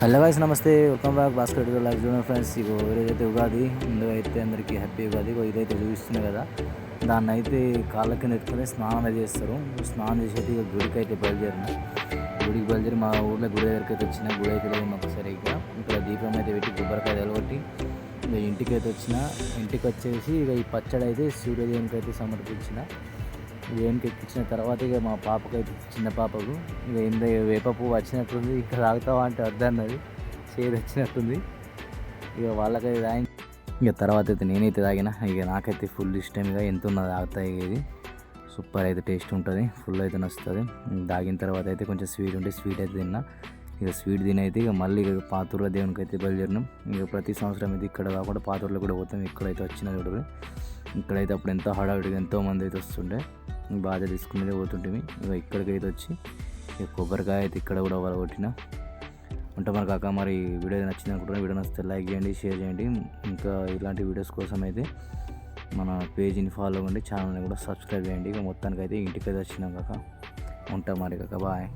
Hello guys, నమస్తే. Welcome back Bhaskar like junior friends. ఇగో ఈరోజైతే ఉగాది. ముందుగా అయితే అందరికీ హ్యాపీ ఉగాది. ఇదైతే చూపిస్తున్నాయి కదా, దాన్ని అయితే కాళ్ళ కింద ఎత్తుకొని స్నానం అయితే చేస్తారు. స్నానం చేసేది ఇక గుడికి అయితే బయలుదేరి మా ఊళ్ళో గుడి దగ్గరికి అయితే వచ్చిన. గుడి అయితే లేదు మాకు సరిగ్గా. ఇక్కడ దీపం అయితే పెట్టి కొబ్బరికాయ వెలగొట్టి ఇక ఇంటికి అయితే వచ్చిన. ఇంటికి వచ్చేసి ఇక ఈ పచ్చడి అయితే సూర్యదేవునికి అయితే సమర్పించిన. దేవునికి ఎక్కించిన తర్వాత ఇక మా పాపకైతే, చిన్న పాపకు ఇక ఇంత వేప పువ్వు వచ్చినట్టుంది, ఇంకా తాగుతావా అంటే వద్దన్నది. చేదు వచ్చినట్టుంది. ఇక వాళ్ళకైతే తాగి ఇక తర్వాత అయితే నేనైతే తాగిన. ఇక నాకైతే ఫుల్ ఇష్టం. ఇక ఎంత ఉన్నది తాగుతాయి. ఇది సూపర్ అయితే టేస్ట్ ఉంటుంది, ఫుల్ అయితే నచ్చుతుంది. తాగిన తర్వాత అయితే కొంచెం స్వీట్ ఉంటే స్వీట్ అయితే తిన్నా. ఇక స్వీట్ తినైతే ఇక మళ్ళీ ఇక పాతూరులో దేవునికి అయితే బయలుదేరినాం. ఇక ప్రతి సంవత్సరం అయితే ఇక్కడ కాకుండా పాతూరులో కూడా పోతాం. ఇక్కడైతే వచ్చిన చూడరు. ఇక్కడైతే అప్పుడు ఎంతో హడావిడిగా ఎంతోమంది అయితే వస్తుండే, బాధ తీసుకునేదే పోతుంటే. ఇక ఇక్కడికైతే వచ్చి ఇక కొబ్బరికాయ అయితే ఇక్కడ కూడా కొట్టిన. అంటే మరి కాక మరి వీడియో నచ్చింది అనుకుంటున్నాను. వీడియో నచ్చితే లైక్ చేయండి, షేర్ చేయండి. ఇంకా ఇలాంటి వీడియోస్ కోసం అయితే మన పేజీని ఫాలో అవ్వండి, ఛానల్ని కూడా సబ్స్క్రైబ్ చేయండి. ఇక మొత్తానికి అయితే ఇంటికైతే వచ్చినాం కాక. ఉంటాం మరి కాక, బాయ్.